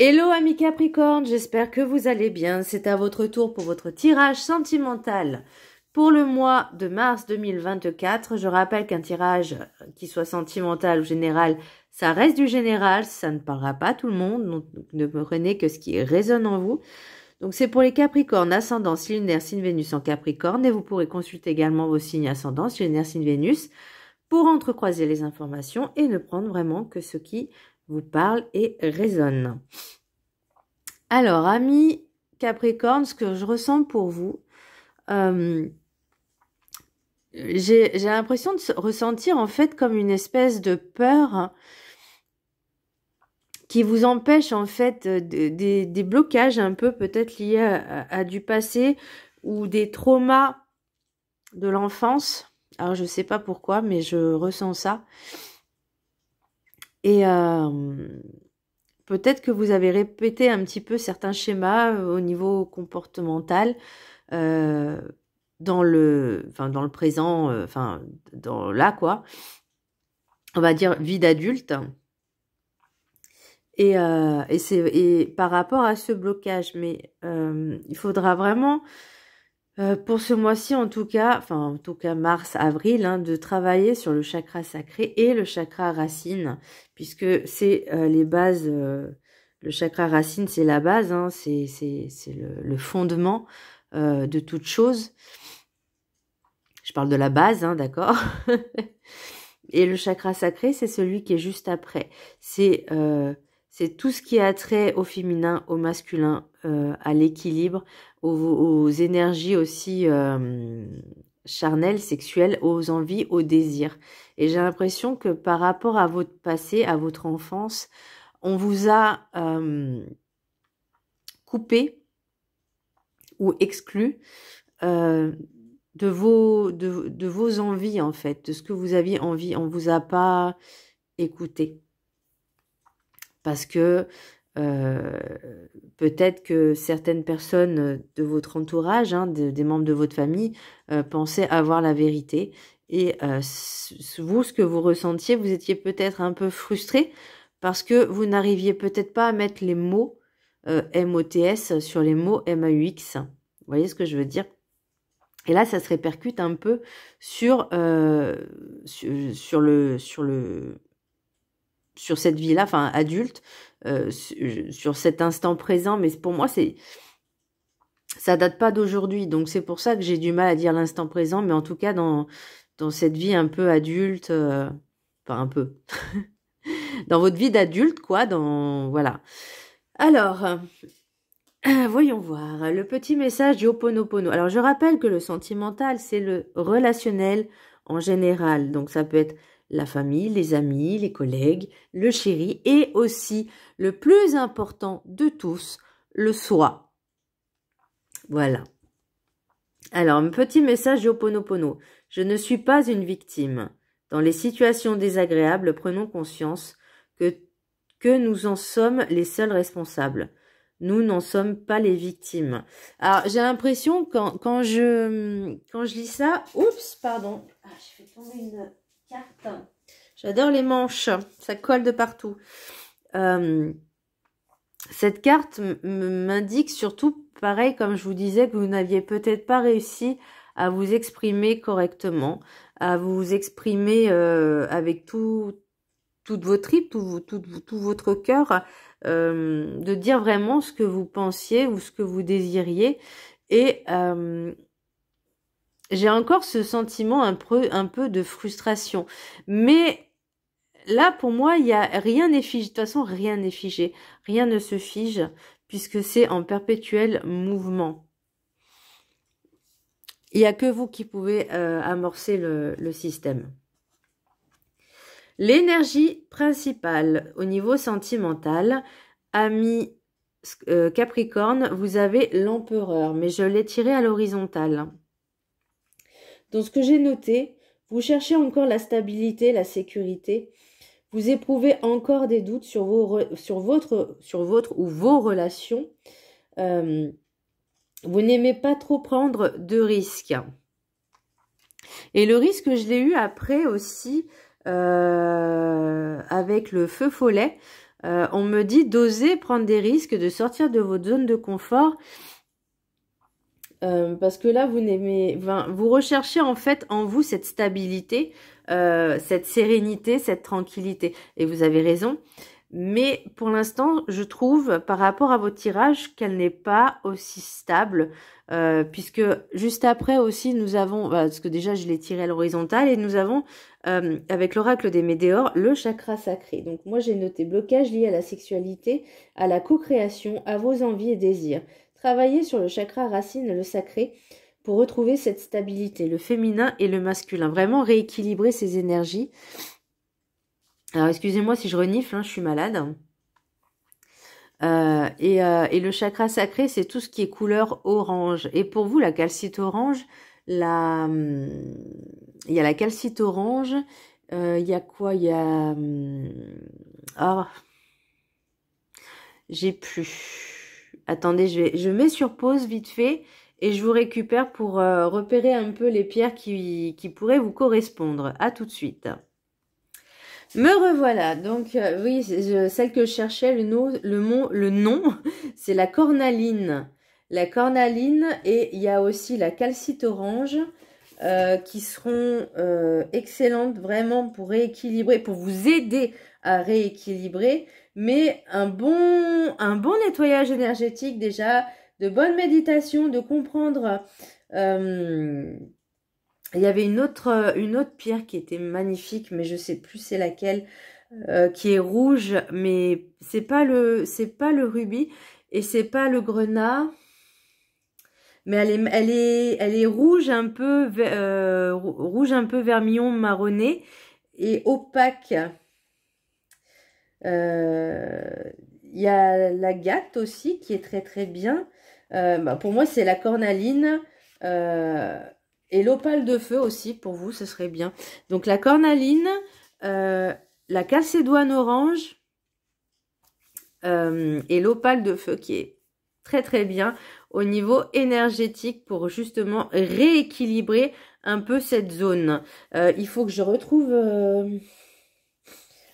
Hello amis Capricorne, j'espère que vous allez bien. C'est à votre tour pour votre tirage sentimental pour le mois de mars 2024. Je rappelle qu'un tirage qui soit sentimental ou général, ça reste du général, ça ne parlera pas à tout le monde, donc ne prenez que ce qui résonne en vous. Donc c'est pour les Capricornes, ascendant, signe lunaire, signe Vénus en Capricorne, et vous pourrez consulter également vos signes ascendants, signe lunaire, signe Vénus, pour entrecroiser les informations et ne prendre vraiment que ce qui vous parle et résonne. Alors, amis Capricorne, ce que je ressens pour vous, j'ai l'impression de ressentir en fait comme une espèce de peur qui vous empêche en fait des blocages un peu peut-être liés à du passé ou des traumas de l'enfance. Alors, je sais pas pourquoi, mais je ressens ça. Et peut-être que vous avez répété un petit peu certains schémas au niveau comportemental dans le présent, dans là quoi. On va dire vie d'adulte. Et par rapport à ce blocage, mais il faudra vraiment pour ce mois-ci en tout cas mars, avril, de travailler sur le chakra sacré et le chakra racine, puisque c'est les bases, le chakra racine c'est la base, c'est le fondement de toute chose. Je parle de la base, d'accord. Et le chakra sacré c'est celui qui est juste après. C'est tout ce qui a trait au féminin, au masculin, à l'équilibre, aux énergies aussi charnelles, sexuelles, aux envies, aux désirs. Et j'ai l'impression que par rapport à votre passé, à votre enfance, on vous a coupé ou exclu de vos envies, en fait, de ce que vous aviez envie. On vous a pas écouté. Parce que peut-être que certaines personnes de votre entourage, des membres de votre famille, pensaient avoir la vérité. Et vous, ce que vous ressentiez, vous étiez peut-être un peu frustré parce que vous n'arriviez peut-être pas à mettre les mots MOTS sur les mots MAUX. Vous voyez ce que je veux dire? Et là, ça se répercute un peu sur cette vie-là, enfin adulte, sur cet instant présent, mais pour moi, ça date pas d'aujourd'hui, donc c'est pour ça que j'ai du mal à dire l'instant présent, mais en tout cas, dans cette vie un peu adulte, enfin un peu, dans votre vie d'adulte, quoi, voilà. Alors, voyons voir, le petit message du Ho'oponopono. Alors, je rappelle que le sentimental, c'est le relationnel en général, donc ça peut être la famille, les amis, les collègues, le chéri et aussi, le plus important de tous, le soi. Voilà. Alors, un petit message du Ho'oponopono. Je ne suis pas une victime. Dans les situations désagréables, prenons conscience que nous en sommes les seuls responsables. Nous n'en sommes pas les victimes. Alors, j'ai l'impression, quand je lis ça... Oups, pardon. Ah, je fais tomber une carte. J'adore les manches. Ça colle de partout. Cette carte m'indique surtout, pareil, comme je vous disais, que vous n'aviez peut-être pas réussi à vous exprimer correctement, à vous exprimer avec toutes vos tripes, tout votre cœur, de dire vraiment ce que vous pensiez ou ce que vous désiriez. Et j'ai encore ce sentiment un peu de frustration. Mais là, pour moi, rien n'est figé. De toute façon, rien n'est figé. Rien ne se fige puisque c'est en perpétuel mouvement. Il n'y a que vous qui pouvez amorcer le système. L'énergie principale au niveau sentimental, amis Capricorne, vous avez l'empereur, mais je l'ai tiré à l'horizontale. Donc, ce que j'ai noté, vous cherchez encore la stabilité, la sécurité. Vous éprouvez encore des doutes sur votre ou vos relations. Vous n'aimez pas trop prendre de risques. Et le risque, je l'ai eu après aussi avec le feu follet. On me dit d'oser prendre des risques, de sortir de votre zone de confort. Parce que là, vous recherchez en fait en vous cette stabilité, cette sérénité, cette tranquillité. Et vous avez raison. Mais pour l'instant, je trouve, par rapport à votre tirage, qu'elle n'est pas aussi stable. Puisque juste après aussi, nous avons, parce que déjà, je l'ai tiré à l'horizontale, et nous avons, avec l'oracle des Médéors, le chakra sacré. Donc moi, j'ai noté blocage lié à la sexualité, à la co-création, à vos envies et désirs. Travaillez sur le chakra racine, le sacré, pour retrouver cette stabilité, le féminin et le masculin. Vraiment rééquilibrer ces énergies. Alors, excusez-moi si je renifle, hein, je suis malade. Et le chakra sacré, c'est tout ce qui est couleur orange. Et pour vous, la calcite orange, il y a la calcite orange. Il y a quoi? Il y a... oh, j'ai plus... Attendez, je mets sur pause vite fait et je vous récupère pour repérer un peu les pierres qui pourraient vous correspondre. À tout de suite. Me revoilà. Donc, oui, celle que je cherchais, le nom, c'est la cornaline. La cornaline, et il y a aussi la calcite orange qui seront excellentes vraiment pour rééquilibrer, pour vous aider à rééquilibrer. Mais un bon nettoyage énergétique déjà, de bonne méditation, de comprendre. Il y avait une autre pierre qui était magnifique, mais je sais plus c'est laquelle, qui est rouge, mais c'est pas le rubis et c'est pas le grenat, mais elle est rouge un peu vermillon marronné et opaque. Il y a l'agate aussi qui est très très bien. Pour moi c'est la cornaline. Et l'opale de feu aussi, pour vous, ce serait bien. Donc, la cornaline, la calcédoine orange et l'opale de feu qui est très, très bien au niveau énergétique pour justement rééquilibrer un peu cette zone. Il faut que je retrouve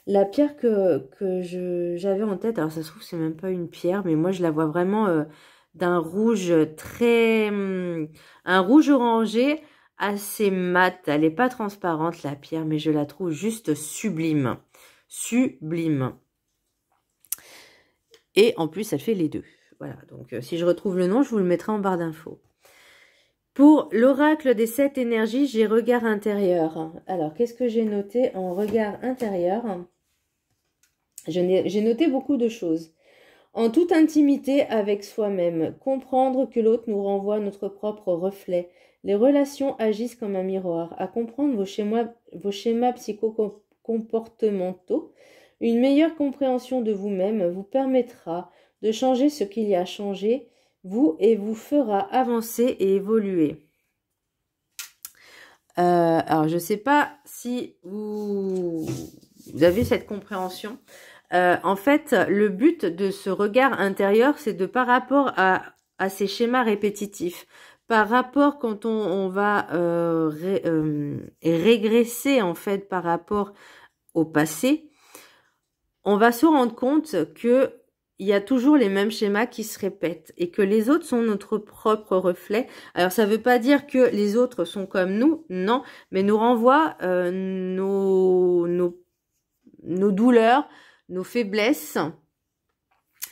la pierre que j'avais en tête. Alors, ça se trouve, c'est même pas une pierre, mais moi, je la vois vraiment... d'un rouge un rouge orangé assez mat. Elle n'est pas transparente la pierre, mais je la trouve juste sublime. Sublime. Et en plus, elle fait les deux. Voilà, donc si je retrouve le nom, je vous le mettrai en barre d'infos. Pour l'oracle des 7 énergies, j'ai regard intérieur. Alors, qu'est-ce que j'ai noté en regard intérieur? J'ai noté beaucoup de choses. En toute intimité avec soi-même, comprendre que l'autre nous renvoie notre propre reflet. Les relations agissent comme un miroir. À comprendre vos schémas psychocomportementaux, une meilleure compréhension de vous-même vous permettra de changer ce qu'il y a à changer, et vous fera avancer et évoluer. Alors, je ne sais pas si vous avez cette compréhension. En fait, le but de ce regard intérieur, c'est de par rapport à ces schémas répétitifs, par rapport quand on va régresser en fait par rapport au passé, on va se rendre compte que il y a toujours les mêmes schémas qui se répètent et que les autres sont notre propre reflet. Alors, ça ne veut pas dire que les autres sont comme nous, non, mais nous renvoient nos douleurs, nos faiblesses,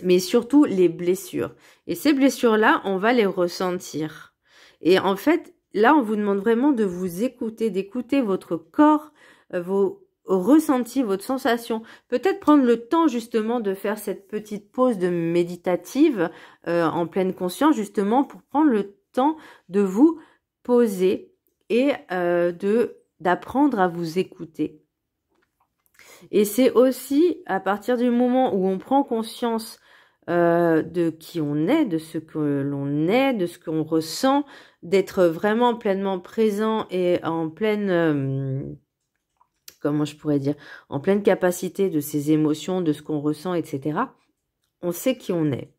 mais surtout les blessures. Et ces blessures-là, on va les ressentir. Et en fait, là, on vous demande vraiment de vous écouter, d'écouter votre corps, vos ressentis, votre sensation. Peut-être prendre le temps justement de faire cette petite pause de méditative en pleine conscience, justement pour prendre le temps de vous poser et d'apprendre à vous écouter. Et c'est aussi à partir du moment où on prend conscience de qui on est, de ce que l'on est, de ce qu'on ressent, d'être vraiment pleinement présent et en pleine, comment je pourrais dire, en pleine capacité de ses émotions, de ce qu'on ressent, etc. On sait qui on est.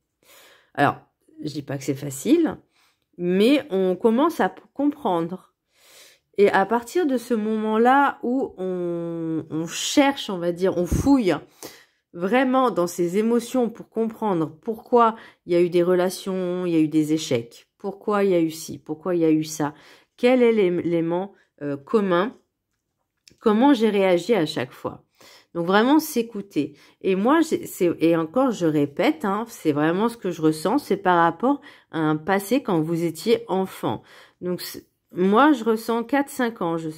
Alors, je dis pas que c'est facile, mais on commence à comprendre. Et à partir de ce moment-là où on cherche, on va dire, on fouille vraiment dans ses émotions pour comprendre pourquoi il y a eu des relations, il y a eu des échecs, pourquoi il y a eu ci, pourquoi il y a eu ça, quel est l'élément commun, comment j'ai réagi à chaque fois. Donc vraiment s'écouter. Et moi, et encore je répète, hein, c'est vraiment ce que je ressens, c'est par rapport à un passé quand vous étiez enfant. Donc moi, je ressens 4-5 ans, je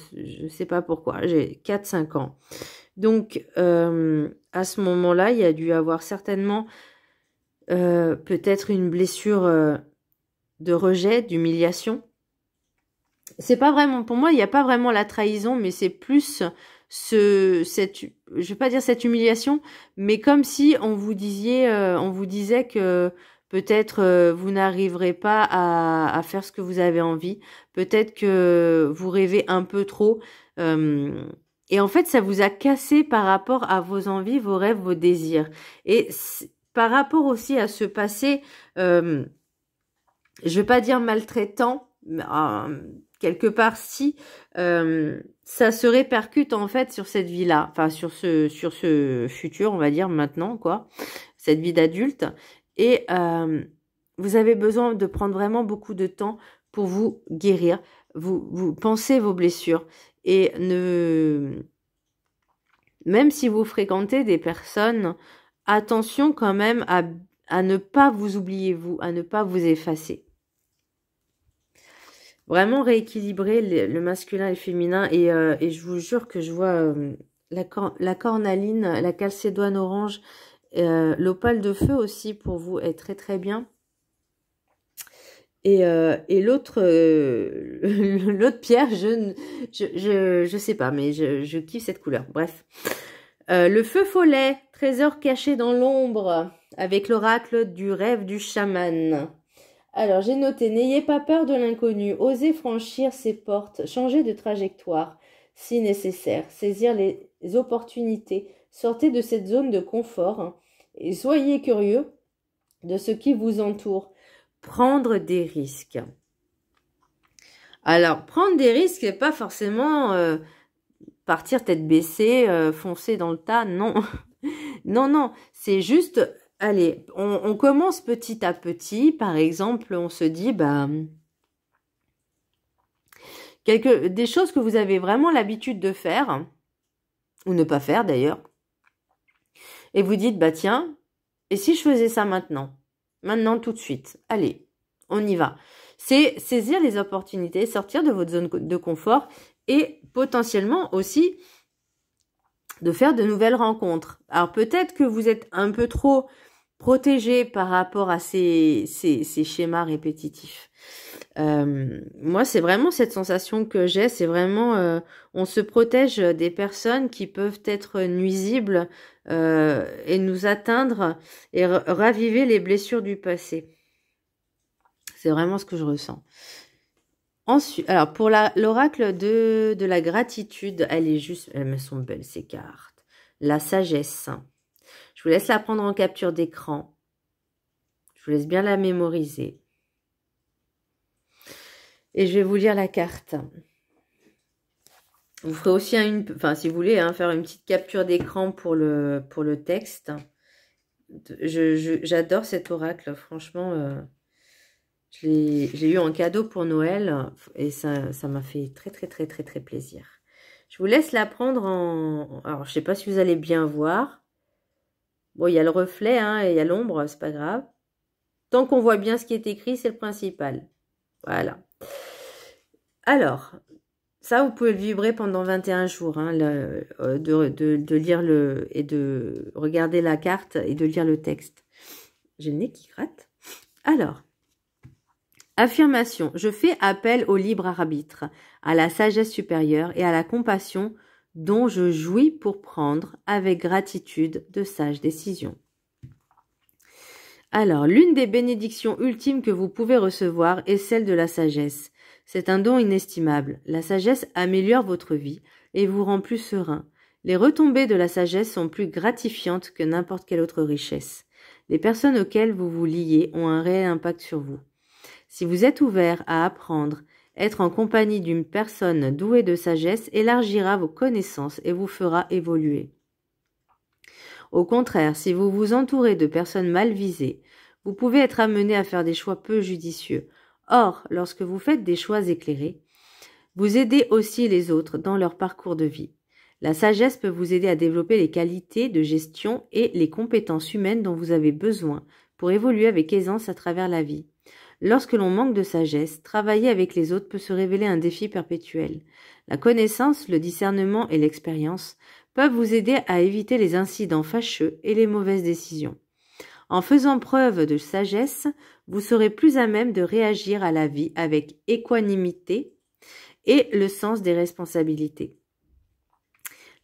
sais pas pourquoi, j'ai 4-5 ans. Donc, à ce moment-là, il y a dû avoir certainement peut-être une blessure de rejet, d'humiliation. C'est pas vraiment, pour moi, il n'y a pas vraiment la trahison, mais c'est plus je vais pas dire cette humiliation, mais comme si on vous disait que peut-être vous n'arriverez pas à faire ce que vous avez envie, peut-être que vous rêvez un peu trop. Et en fait, ça vous a cassé par rapport à vos envies, vos rêves, vos désirs. Et par rapport aussi à ce passé, je vais pas dire maltraitant, quelque part si, ça se répercute en fait sur cette vie-là, enfin sur ce futur, on va dire maintenant, quoi, cette vie d'adulte. Et vous avez besoin de prendre vraiment beaucoup de temps pour vous guérir, vous pensez vos blessures. Et même si vous fréquentez des personnes, attention quand même à ne pas vous oublier vous, à ne pas vous effacer. Vraiment rééquilibrer le masculin et le féminin. Et je vous jure que je vois la cornaline, la calcédoine orange, l'opale de feu aussi pour vous est très très bien. Et l'autre l'autre pierre, je sais pas, mais je kiffe cette couleur. Bref. Le feu follet, trésor caché dans l'ombre, avec l'oracle du rêve du chaman. Alors, j'ai noté, n'ayez pas peur de l'inconnu, osez franchir ces portes, changer de trajectoire si nécessaire, saisir les opportunités, sortez de cette zone de confort et soyez curieux de ce qui vous entoure. Prendre des risques. Alors, prendre des risques, c'est pas forcément partir tête baissée, foncer dans le tas, non. Non, non, c'est juste... Allez, on commence petit à petit. Par exemple, on se dit, des choses que vous avez vraiment l'habitude de faire, ou ne pas faire d'ailleurs, et vous dites, tiens, et si je faisais ça maintenant? Maintenant, tout de suite. Allez, on y va. C'est saisir les opportunités, sortir de votre zone de confort, et potentiellement aussi de faire de nouvelles rencontres. Alors peut-être que vous êtes un peu trop protégé par rapport à ces schémas répétitifs. Moi, c'est vraiment cette sensation que j'ai, c'est vraiment, on se protège des personnes qui peuvent être nuisibles et nous atteindre et raviver les blessures du passé. C'est vraiment ce que je ressens. Ensuite, alors pour l'oracle de la gratitude, elles me sont belles ces cartes. La sagesse. Je vous laisse la prendre en capture d'écran. Je vous laisse bien la mémoriser. Et je vais vous lire la carte. Vous ferez aussi si vous voulez, faire une petite capture d'écran pour le texte. J'adore cet oracle, franchement. Je l'ai eu en cadeau pour Noël et ça m'a fait très, très, très, très, très plaisir. Je vous laisse la prendre Alors, je sais pas si vous allez bien voir. Bon, il y a le reflet, et il y a l'ombre, c'est pas grave. Tant qu'on voit bien ce qui est écrit, c'est le principal. Voilà. Alors, ça, vous pouvez le vibrer pendant 21 jours, de lire et de regarder la carte et de lire le texte. J'ai le nez qui gratte. Alors, affirmation. Je fais appel au libre arbitre, à la sagesse supérieure et à la compassion dont je jouis pour prendre avec gratitude de sages décisions. Alors, l'une des bénédictions ultimes que vous pouvez recevoir est celle de la sagesse. C'est un don inestimable. La sagesse améliore votre vie et vous rend plus serein. Les retombées de la sagesse sont plus gratifiantes que n'importe quelle autre richesse. Les personnes auxquelles vous vous liez ont un réel impact sur vous. Si vous êtes ouvert à apprendre, être en compagnie d'une personne douée de sagesse élargira vos connaissances et vous fera évoluer. Au contraire, si vous vous entourez de personnes mal visées, vous pouvez être amené à faire des choix peu judicieux. Or, lorsque vous faites des choix éclairés, vous aidez aussi les autres dans leur parcours de vie. La sagesse peut vous aider à développer les qualités de gestion et les compétences humaines dont vous avez besoin pour évoluer avec aisance à travers la vie. Lorsque l'on manque de sagesse, travailler avec les autres peut se révéler un défi perpétuel. La connaissance, le discernement et l'expérience peuvent vous aider à éviter les incidents fâcheux et les mauvaises décisions. En faisant preuve de sagesse, vous serez plus à même de réagir à la vie avec équanimité et le sens des responsabilités.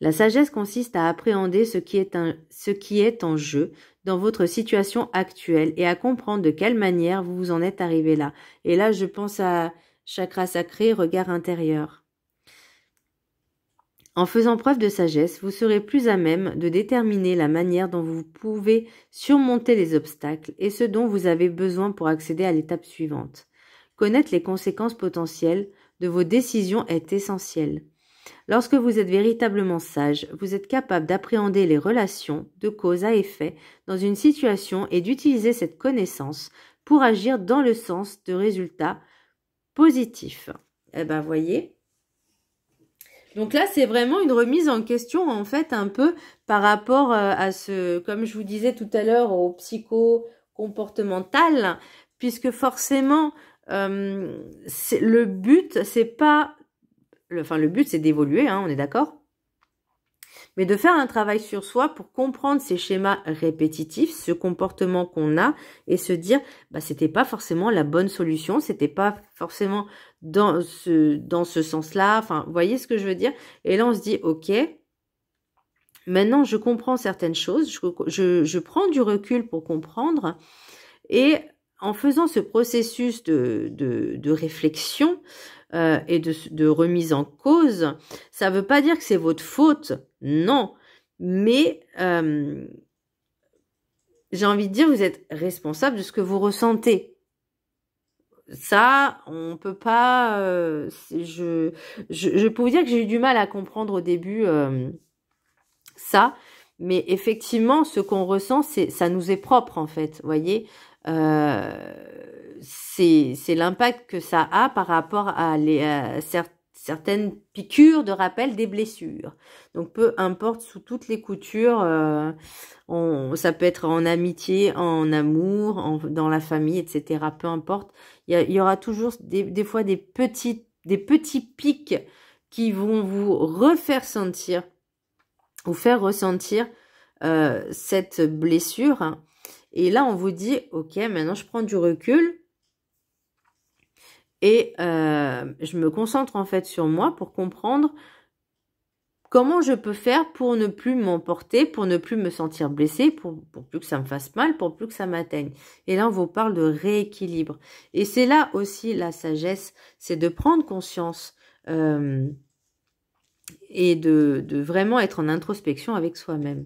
La sagesse consiste à appréhender ce qui est en jeu dans votre situation actuelle et à comprendre de quelle manière vous vous en êtes arrivé là. Et là, je pense à chakra sacré, regard intérieur. En faisant preuve de sagesse, vous serez plus à même de déterminer la manière dont vous pouvez surmonter les obstacles et ce dont vous avez besoin pour accéder à l'étape suivante. Connaître les conséquences potentielles de vos décisions est essentiel. Lorsque vous êtes véritablement sage, vous êtes capable d'appréhender les relations de cause à effet dans une situation et d'utiliser cette connaissance pour agir dans le sens de résultats positifs. Eh ben, voyez. Donc là, c'est vraiment une remise en question, en fait, un peu par rapport à ce, comme je vous disais tout à l'heure, au psycho-comportemental, puisque forcément, le but, c'est pas... le but, c'est d'évoluer, hein, on est d'accord? Mais de faire un travail sur soi pour comprendre ces schémas répétitifs, ce comportement qu'on a, et se dire, bah, c'était pas forcément la bonne solution, c'était pas forcément dans ce sens-là, enfin, vous voyez ce que je veux dire? Et là, on se dit, ok, maintenant, je comprends certaines choses, je prends du recul pour comprendre, et en faisant ce processus de réflexion, et de remise en cause, ça ne veut pas dire que c'est votre faute, non, mais j'ai envie de dire, vous êtes responsable de ce que vous ressentez. Ça, on peut pas... je peux vous dire que j'ai eu du mal à comprendre au début ça, mais effectivement, ce qu'on ressent, ça nous est propre en fait, vous voyez. C'est l'impact que ça a par rapport à certaines piqûres de rappel des blessures. Donc peu importe sous toutes les coutures, ça peut être en amitié, en amour, dans la famille, etc. Peu importe, il y aura toujours des fois des petits pics qui vont vous faire ressentir cette blessure. Et là, on vous dit, ok, maintenant je prends du recul et je me concentre en fait sur moi pour comprendre comment je peux faire pour ne plus m'emporter, pour ne plus me sentir blessée, pour plus que ça me fasse mal, pour plus que ça m'atteigne. Et là, on vous parle de rééquilibre. Et c'est là aussi la sagesse, c'est de prendre conscience et de vraiment être en introspection avec soi-même,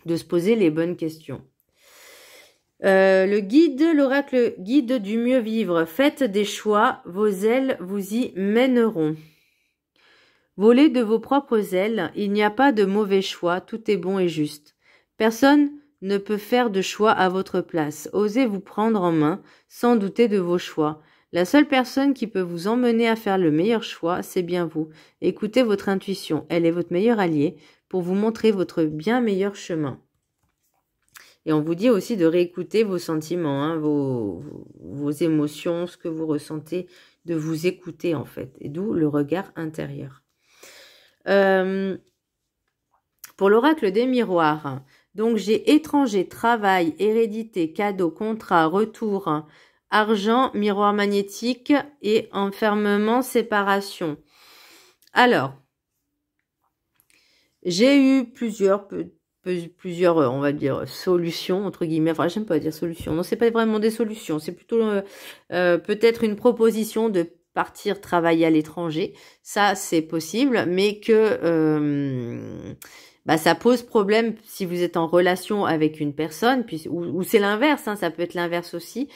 de se poser les bonnes questions. L'oracle guide du mieux vivre. Faites des choix, vos ailes vous y mèneront. Volez de vos propres ailes, il n'y a pas de mauvais choix, tout est bon et juste. Personne ne peut faire de choix à votre place. Osez vous prendre en main, sans douter de vos choix. La seule personne qui peut vous emmener à faire le meilleur choix, c'est bien vous. Écoutez votre intuition, elle est votre meilleure alliée pour vous montrer votre bien meilleur chemin. Et on vous dit aussi de réécouter vos sentiments, hein, vos émotions, ce que vous ressentez, de vous écouter en fait, et d'où le regard intérieur. Pour l'oracle des miroirs, donc j'ai étranger, travail, hérédité, cadeau, contrat, retour, argent, miroir magnétique et enfermement, séparation. Alors, j'ai eu plusieurs, on va dire, solutions, entre guillemets. Enfin, j'aime pas dire solutions. Non, c'est pas vraiment des solutions. C'est plutôt peut-être une proposition de partir travailler à l'étranger. Ça, c'est possible, mais que ça pose problème si vous êtes en relation avec une personne, ou c'est l'inverse, hein, ça peut être l'inverse aussi.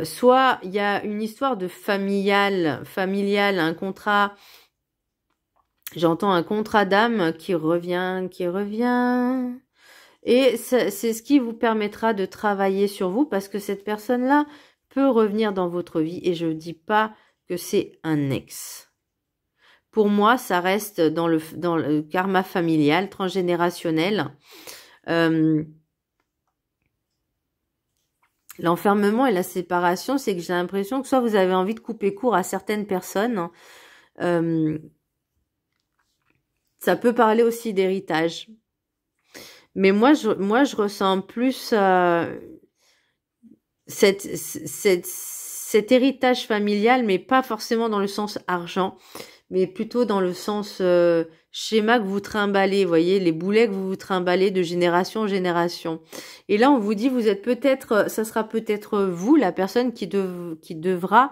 Soit il y a une histoire de familial, un contrat... J'entends un contrat d'âme qui revient. Et c'est ce qui vous permettra de travailler sur vous parce que cette personne-là peut revenir dans votre vie et je ne dis pas que c'est un ex. Pour moi, ça reste dans le karma familial, transgénérationnel. L'enfermement et la séparation, c'est que j'ai l'impression que soit vous avez envie de couper court à certaines personnes, ça peut parler aussi d'héritage. Mais moi, je ressens plus cet héritage familial, mais pas forcément dans le sens argent, mais plutôt dans le sens schéma que vous trimballez, vous voyez, les boulets que vous vous trimballez de génération en génération. Et là, on vous dit, vous êtes peut-être, ça sera peut-être vous, la personne qui devra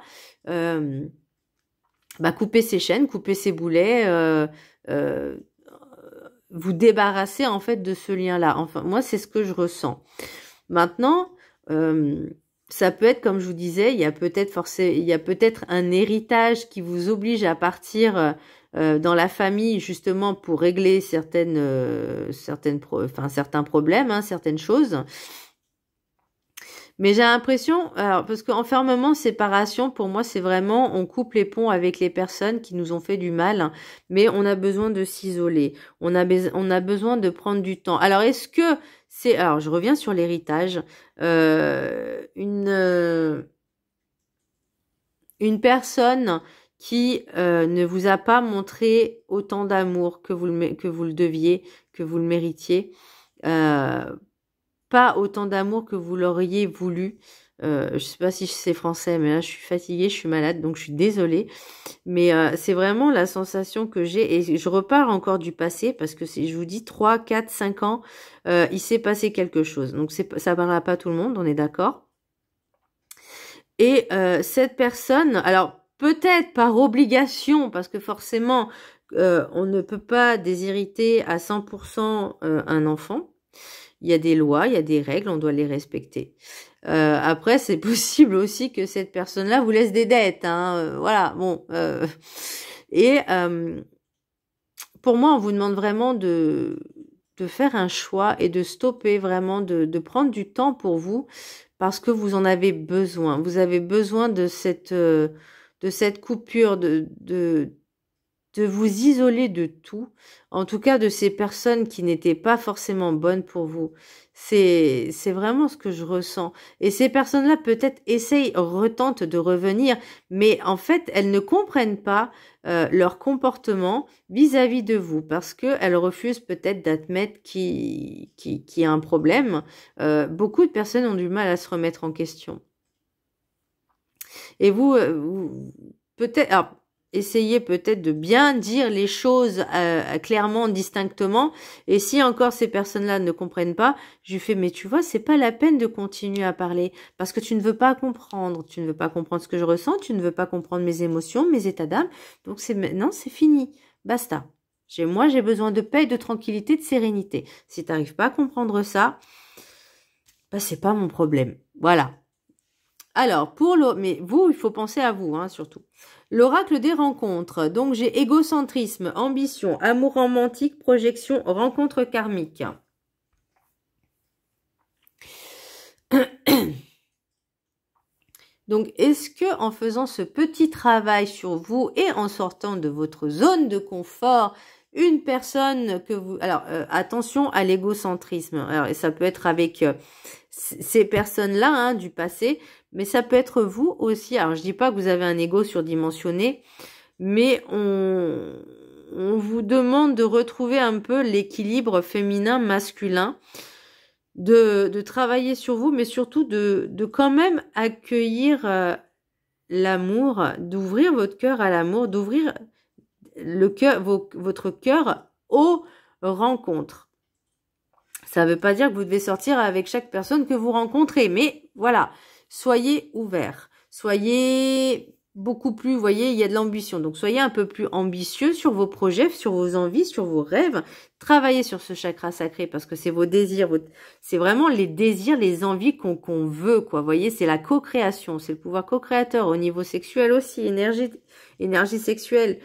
couper ses chaînes, couper ses boulets, vous débarrasser en fait de ce lien-là. Enfin, moi, c'est ce que je ressens. Maintenant, ça peut être, comme je vous disais, il y a peut-être un héritage qui vous oblige à partir dans la famille justement pour régler certains problèmes, hein, certaines choses. Mais j'ai l'impression, alors parce qu'enfermement, séparation, pour moi, c'est vraiment, on coupe les ponts avec les personnes qui nous ont fait du mal, mais on a besoin de s'isoler, on a besoin de prendre du temps. Alors, est-ce que c'est, alors je reviens sur l'héritage, une personne qui ne vous a pas montré autant d'amour que vous le deviez, que vous le méritiez, pas autant d'amour que vous l'auriez voulu. Je sais pas si c'est français, mais là je suis fatiguée, je suis malade, donc je suis désolée. Mais c'est vraiment la sensation que j'ai, et je repars encore du passé, parce que je vous dis 3, 4, 5 ans, il s'est passé quelque chose. Donc ça parlera pas à tout le monde, on est d'accord. Et cette personne, alors peut-être par obligation, parce que forcément, on ne peut pas déshériter à 100% un enfant. Il y a des lois, il y a des règles, on doit les respecter. Après, c'est possible aussi que cette personne-là vous laisse des dettes. Hein, voilà, bon. Et pour moi, on vous demande vraiment de faire un choix et de stopper vraiment, de prendre du temps pour vous parce que vous en avez besoin. Vous avez besoin de cette coupure, de vous isoler de tout, en tout cas de ces personnes qui n'étaient pas forcément bonnes pour vous. C'est vraiment ce que je ressens. Et ces personnes-là peut-être retentent de revenir, mais en fait, elles ne comprennent pas leur comportement vis-à-vis de vous, parce qu'elles refusent peut-être d'admettre qu'il y a un problème. Beaucoup de personnes ont du mal à se remettre en question. Et vous peut-être... Alors, essayez peut-être de bien dire les choses clairement, distinctement. Et si encore ces personnes-là ne comprennent pas, je lui fais, mais tu vois, c'est pas la peine de continuer à parler parce que tu ne veux pas comprendre. Tu ne veux pas comprendre ce que je ressens, tu ne veux pas comprendre mes émotions, mes états d'âme. Donc maintenant, c'est fini. Basta. Moi, j'ai besoin de paix, de tranquillité, de sérénité. Si tu n'arrives pas à comprendre ça, bah, c'est pas mon problème. Voilà. Alors, mais vous, il faut penser à vous, hein, surtout. L'oracle des rencontres. Donc, j'ai égocentrisme, ambition, amour romantique, projection, rencontre karmique. Donc, est-ce que en faisant ce petit travail sur vous et en sortant de votre zone de confort, une personne que vous... Alors, attention à l'égocentrisme. Alors, ça peut être avec ces personnes-là, hein, du passé, mais ça peut être vous aussi. Alors, je dis pas que vous avez un ego surdimensionné, mais on vous demande de retrouver un peu l'équilibre féminin-masculin, de travailler sur vous, mais surtout de quand même accueillir l'amour, d'ouvrir votre cœur à l'amour, d'ouvrir votre cœur aux rencontres. Ça ne veut pas dire que vous devez sortir avec chaque personne que vous rencontrez, mais voilà, soyez ouverts, soyez beaucoup plus, vous voyez, il y a de l'ambition, donc soyez un peu plus ambitieux sur vos projets, sur vos envies, sur vos rêves, travaillez sur ce chakra sacré parce que c'est vos désirs, c'est vraiment les désirs, les envies qu'on veut, quoi, vous voyez, c'est la co-création, c'est le pouvoir co-créateur au niveau sexuel aussi, énergie sexuelle.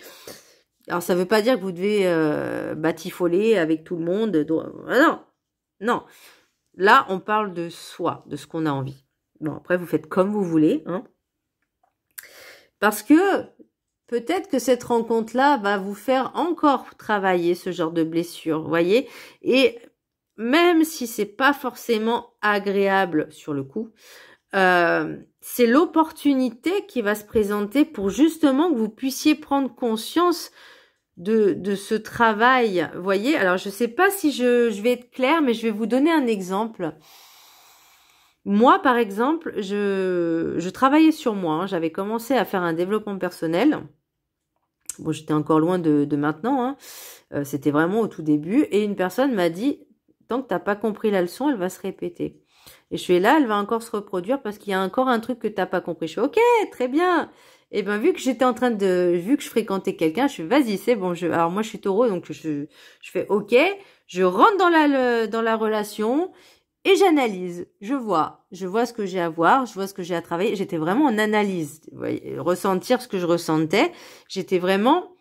Alors ça ne veut pas dire que vous devez batifoler avec tout le monde, non. Non. Là, on parle de soi, de ce qu'on a envie. Bon, après, vous faites comme vous voulez, hein. Parce que peut-être que cette rencontre-là va vous faire encore travailler ce genre de blessure, vous voyez. Et même si c'est pas forcément agréable sur le coup, c'est l'opportunité qui va se présenter pour justement que vous puissiez prendre conscience de ce travail, vous voyez. Alors, je sais pas si je vais être claire, mais je vais vous donner un exemple. Moi, par exemple, je travaillais sur moi, hein. J'avais commencé à faire un développement personnel. Bon, j'étais encore loin de maintenant, hein. C'était vraiment au tout début. Et une personne m'a dit, tant que t'as pas compris la leçon, elle va se répéter. Et je suis là, elle va encore se reproduire parce qu'il y a encore un truc que t'as pas compris. Je fais, ok, très bien. Et ben, vu que je fréquentais quelqu'un, je fais, vas-y, c'est bon. Alors moi, je suis taureau, donc je fais, ok, je rentre dans la relation. Et j'analyse, je vois ce que j'ai à voir, je vois ce que j'ai à travailler. J'étais vraiment en analyse, vous voyez, ressentir ce que je ressentais. J'étais vraiment,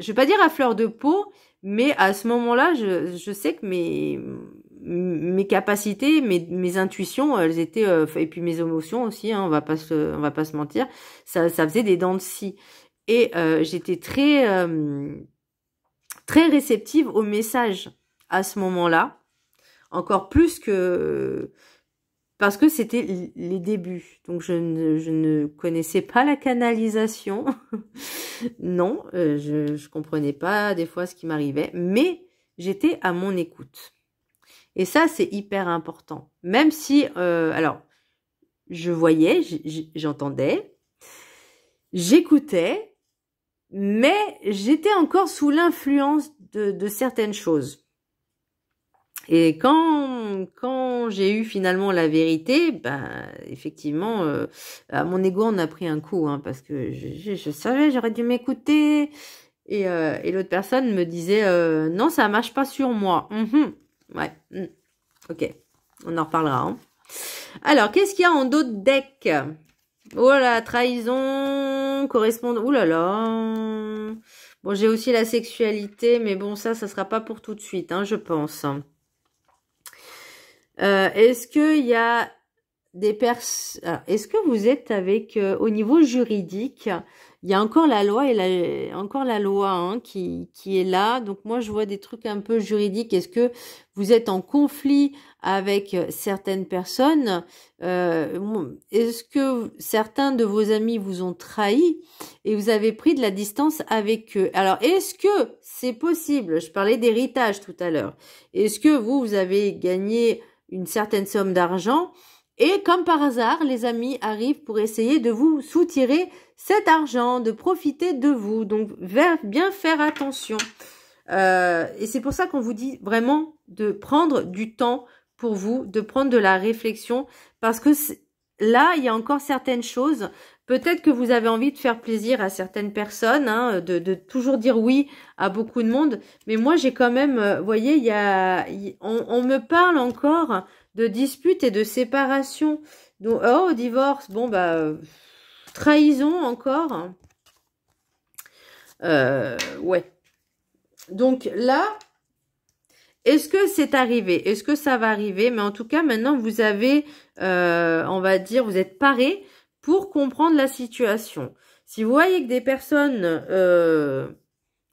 je vais pas dire à fleur de peau, mais à ce moment-là, je sais que mes capacités, mes intuitions, elles étaient, et puis mes émotions aussi, hein, on va pas se mentir, ça faisait des dents de scie. Et j'étais très réceptive aux messages à ce moment-là. Encore plus que parce que c'était les débuts. Donc je ne connaissais pas la canalisation. Non, je comprenais pas des fois ce qui m'arrivait, mais j'étais à mon écoute. Et ça, c'est hyper important. Même si, alors, je voyais, j'entendais, j'écoutais, mais j'étais encore sous l'influence de certaines choses. Et quand j'ai eu finalement la vérité, ben effectivement, à mon ego on a pris un coup, hein, parce que je savais, j'aurais dû m'écouter. Et l'autre personne me disait non, ça marche pas sur moi. Ouais, ok, on en reparlera. Hein. Alors, qu'est-ce qu'il y a en d'autres decks? Oh là, trahison, correspondant. Ouh là là. Bon, j'ai aussi la sexualité, mais bon, ça sera pas pour tout de suite, hein, je pense. Est-ce qu'il y a des personnes... Est-ce que vous êtes avec... au niveau juridique, il y a encore la loi encore la loi hein, qui est là. Donc moi, je vois des trucs un peu juridiques. Est-ce que vous êtes en conflit avec certaines personnes? Est-ce que certains de vos amis vous ont trahi et vous avez pris de la distance avec eux? Alors, est-ce que c'est possible? Je parlais d'héritage tout à l'heure. Est-ce que vous avez gagné une certaine somme d'argent et comme par hasard, les amis arrivent pour essayer de vous soutirer cet argent, de profiter de vous. Donc, bien faire attention. Et c'est pour ça qu'on vous dit vraiment de prendre du temps pour vous, de prendre de la réflexion parce que là, il y a encore certaines choses. Peut-être que vous avez envie de faire plaisir à certaines personnes, hein, de toujours dire oui à beaucoup de monde. Mais moi, j'ai quand même, vous voyez, on me parle encore de disputes et de séparation. Donc, oh, divorce, bon, bah, trahison encore. Ouais. Donc là, est-ce que c'est arrivé? Est-ce que ça va arriver? Mais en tout cas, maintenant, vous avez, on va dire, vous êtes parés pour comprendre la situation. Si vous voyez que des personnes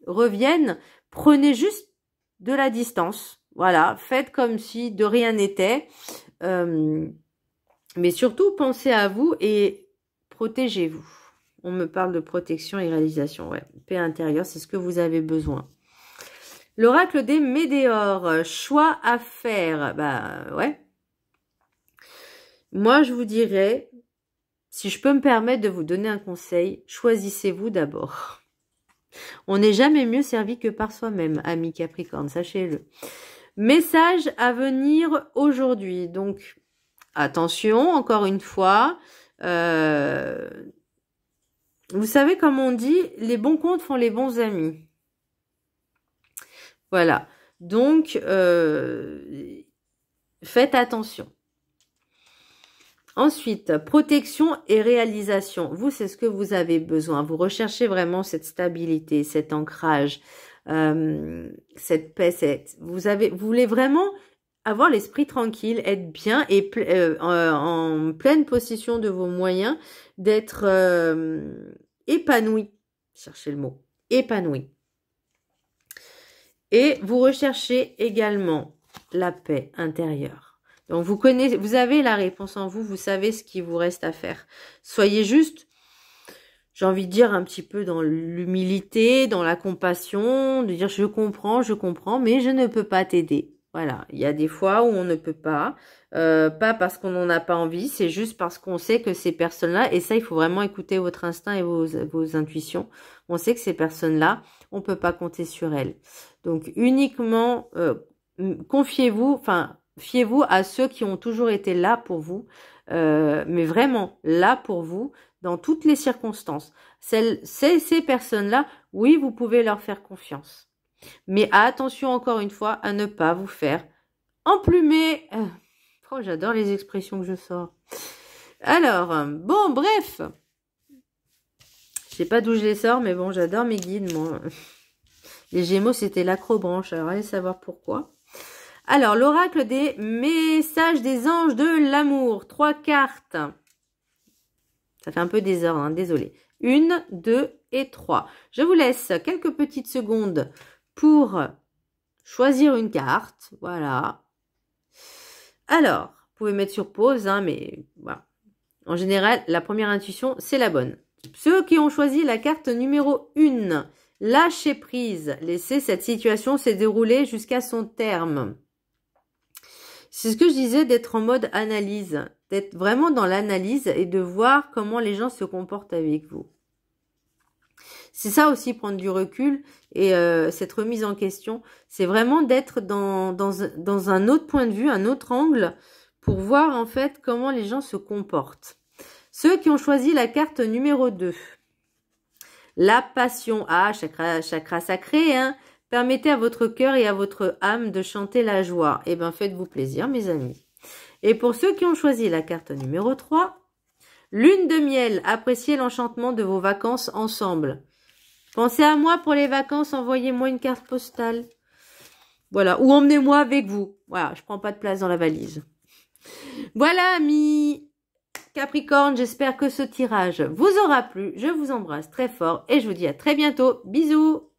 reviennent, prenez juste de la distance. Voilà, faites comme si de rien n'était. Mais surtout, pensez à vous et protégez-vous. On me parle de protection et réalisation. Ouais, paix intérieure, c'est ce que vous avez besoin. L'oracle des météores, choix à faire. Bah ouais. Moi, je vous dirais, si je peux me permettre de vous donner un conseil, choisissez-vous d'abord. On n'est jamais mieux servi que par soi-même, ami Capricorne, sachez-le. Message à venir aujourd'hui. Donc, attention, encore une fois. Vous savez, comme on dit, les bons comptes font les bons amis. Voilà. Donc, faites attention. Ensuite, protection et réalisation. Vous, c'est ce que vous avez besoin. Vous recherchez vraiment cette stabilité, cet ancrage, cette paix. Vous voulez vraiment avoir l'esprit tranquille, être bien et en pleine possession de vos moyens, d'être épanoui. Cherchez le mot. Épanoui. Et vous recherchez également la paix intérieure. Donc vous avez la réponse en vous, vous savez ce qu'il vous reste à faire. Soyez juste, j'ai envie de dire un petit peu dans l'humilité, dans la compassion, de dire je comprends, mais je ne peux pas t'aider. Voilà, il y a des fois où on ne peut pas parce qu'on n'en a pas envie, c'est juste parce qu'on sait que ces personnes-là, et ça il faut vraiment écouter votre instinct et vos intuitions, on sait que ces personnes-là, on peut pas compter sur elles. Donc uniquement, confiez-vous, fiez-vous à ceux qui ont toujours été là pour vous, mais vraiment là pour vous, dans toutes les circonstances. Ces personnes-là, oui, vous pouvez leur faire confiance. Mais attention encore une fois à ne pas vous faire emplumer. Oh, j'adore les expressions que je sors. Alors, bon, bref. Je sais pas d'où je les sors, mais bon, j'adore mes guides, moi. Les Gémeaux, c'était l'acrobranche. Alors, allez savoir pourquoi. Alors, l'oracle des messages des anges de l'amour. 3 cartes. Ça fait un peu désordre, hein, désolé. 1, 2 et 3. Je vous laisse quelques petites secondes pour choisir une carte. Voilà. Alors, vous pouvez mettre sur pause, hein, mais voilà. En général, la première intuition, c'est la bonne. Ceux qui ont choisi la carte numéro 1, lâchez prise. Laissez cette situation se dérouler jusqu'à son terme. C'est ce que je disais, d'être en mode analyse, d'être vraiment dans l'analyse et de voir comment les gens se comportent avec vous. C'est ça aussi, prendre du recul et cette remise en question, c'est vraiment d'être dans un autre point de vue, un autre angle, pour voir en fait comment les gens se comportent. Ceux qui ont choisi la carte numéro 2, la passion, chakra sacré, hein. Permettez à votre cœur et à votre âme de chanter la joie. Eh bien, faites-vous plaisir, mes amis. Et pour ceux qui ont choisi la carte numéro 3, lune de miel, appréciez l'enchantement de vos vacances ensemble. Pensez à moi pour les vacances, envoyez-moi une carte postale. Voilà, ou emmenez-moi avec vous. Voilà, je prends pas de place dans la valise. Voilà, amis Capricorne, j'espère que ce tirage vous aura plu. Je vous embrasse très fort et je vous dis à très bientôt. Bisous!